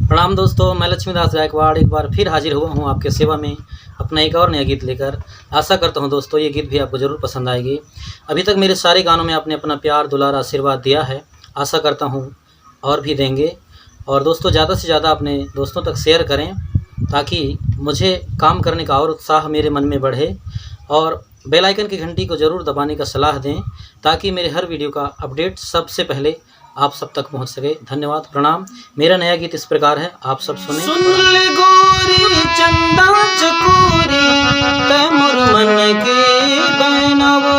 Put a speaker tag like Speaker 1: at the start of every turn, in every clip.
Speaker 1: प्रणाम दोस्तों, मैं लक्ष्मीदास गायकवाड़ एक बार फिर हाजिर हुआ हूँ आपके सेवा में अपना एक और नया गीत लेकर। आशा करता हूँ दोस्तों ये गीत भी आपको ज़रूर पसंद आएगी। अभी तक मेरे सारे गानों में आपने अपना प्यार दुलार आशीर्वाद दिया है, आशा करता हूँ और भी देंगे। और दोस्तों ज़्यादा से ज़्यादा अपने दोस्तों तक शेयर करें ताकि मुझे काम करने का और उत्साह मेरे मन में बढ़े। और बेल आइकन की घंटी को ज़रूर दबाने का सलाह दें ताकि मेरे हर वीडियो का अपडेट सबसे पहले आप सब तक पहुंच सके। धन्यवाद, प्रणाम। मेरा नया गीत इस प्रकार है, आप सब सुने।
Speaker 2: सुन ले गोरी चंदा चकोरी तैमुर मन के बनवो,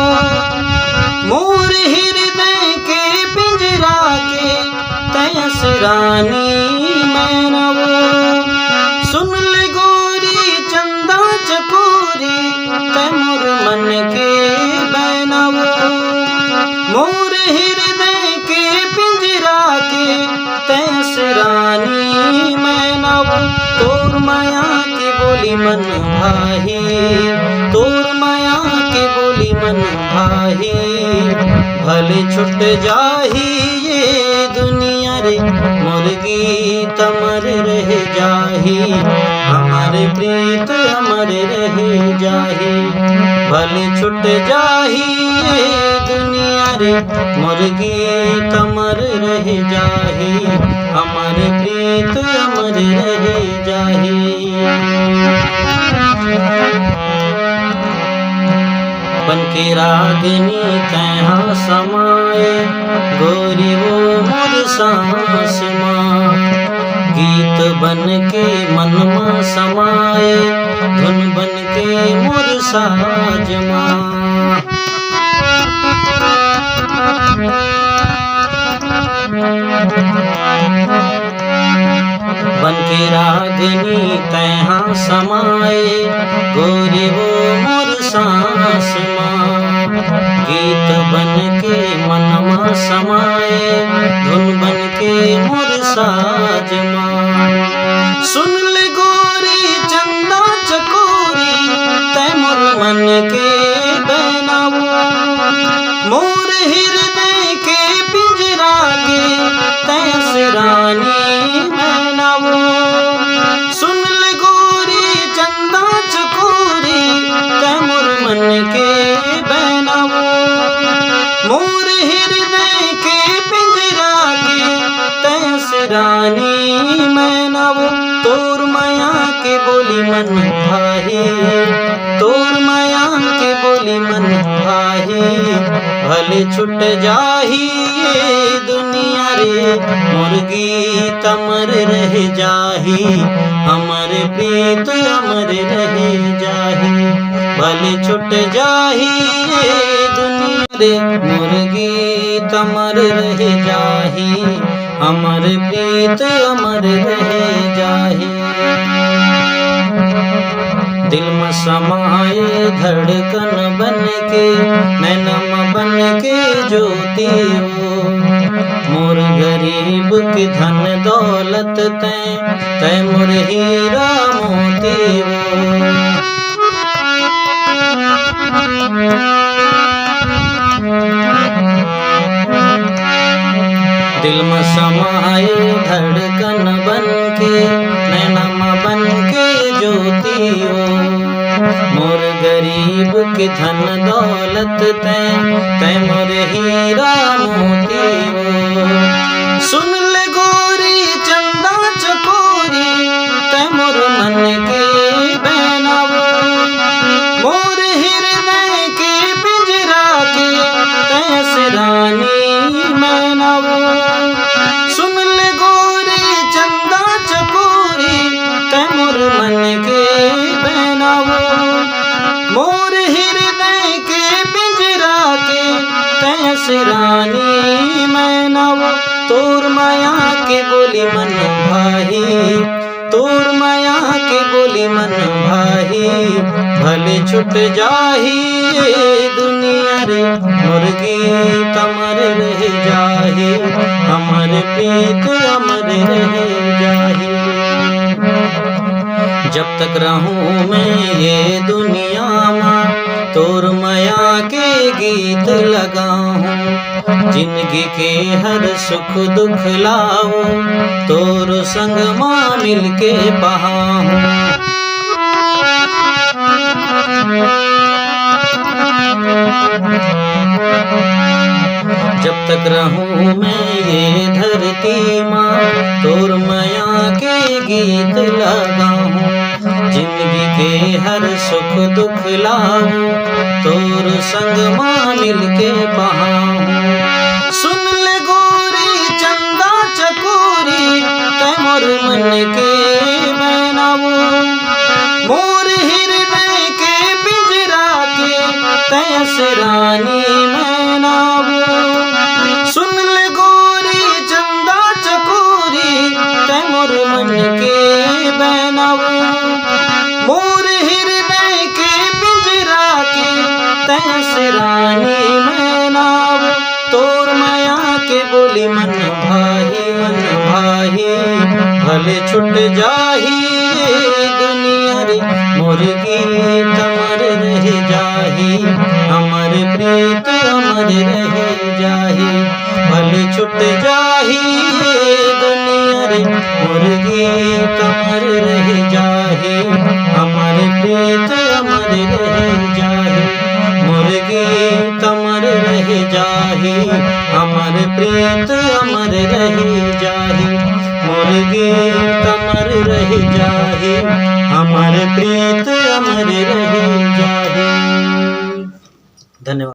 Speaker 2: मोर हृदय के पिंजरा के तैस रानी मैनवो। सुन ले गोरी चंदा चकोरी तैमुर मन के बनवो, मोर हृदय के पिंजरा के तैस रानी मैनव। तोर माया की बोली मन भाही, तोर माया की बोली मन भाही, भले छुट जाही ये दुनिया रे मुर्गी तमर रह जाही, हमारे प्रीत अमर रह जाही। भले छुट जाही ये दुनिया रे मुर्गी तमर रह जाही, हमारे प्रीत अमर रह जाही। बन के रागनी तैहा समाए गोरी वो मोर सांस माँ, गीत बन के मन माँ समाए धुन बन के मोर साज माँ। बन के रागनी तैहा समाए गोरी वो मोर सांस माँ, गीत बन के मन माँ समाए धुन बन के मोर साज माँ। सुन ले गोरी चंदा चकोरी तैमुर मन के बनवो, मोर हृदय के पिंजरा के तैस रानी मैनवो। सुन ले गोरी चंदा चकोरी तैमुर मन के बनवो, मोर हृदय के पिंजरा के तैस रानी मैनवो। तोर माया के बोली मन भाही, तोर माया के बोली मन भाही, भले छुट जाही ये दुनिया रे मुर्गी तमर रह जाही, हमारे प्रीत अमर रह जाही। भले छुट जाही ये दुनिया रे मुर्गी तमर रह जाही, हमारे प्रीत अमर रह जाही। दिल में समाए धड़कन बन के नैनम बन के ज्योति वो, मोर गरीब की धन दौलत तै मोर हीरा मोती वो। दिल में समाए धड़कन बन के नैनम बन के ज्योति वो, मोर गरीब की धन दौलत तै मोर हीरा मोती वो। सुन ले गोरी चंदा चकोरी तैमुर मन के बनवो, मोर हृदय के पिंजरा के तैस रानी मैनवो। सुन ले गोरी चंदा चकोरी तैमुर मन के बनवो, मोर हृदय के पिंजरा के तैस रानी मैनवो। तोर माया के बोली मन भाही, तोर माया के बोली मन भाही, भले छुट जाही ये दुनिया रे मुर्गी तमर रह जाही, हमारे प्रीत अमर रह जाही। जब तक रहूं मैं ये दुनिया माँ तोर माया के गीत लगाऊं, जिंदगी के हर सुख दुख लाओ, तोर संग माँ मिल के बहाऊं। जब तक रहूं मैं ये धरती माँ, तोर माया के गीत लगाऊं। जिंदगी के हर सुख दुख लाऊं, तोर संग माँ मिल के बहाऊं। सुन ले गोरी चंदा चकोरी, तै मोर मन के बनाऊ। मोर हृदय के पिंजरा के, तै असरानी मैनाऊ। सुन ले गोरी चंदा चकोरी, तै मोर मन के बनाऊ। मोर हृदय के पिंजरा के, तै असरानी मैनाऊ। तोर माया के बोली मन भाही, भले छुट जाही दुनिया रे, मोर गीत अमर रह जाही। अमर प्रीत अमर रह जाही, भले छुट जाही दुनिया रे, मोर गीत अमर रह जाही। अमर प्रीत अमर रह जाही, मोर गीत अमर रह जाही। अमर प्रीत अमर रह जाही, मोर गीत अमर रह जाही। अमर प्रीत अमर रह जाही।
Speaker 1: धन्यवाद।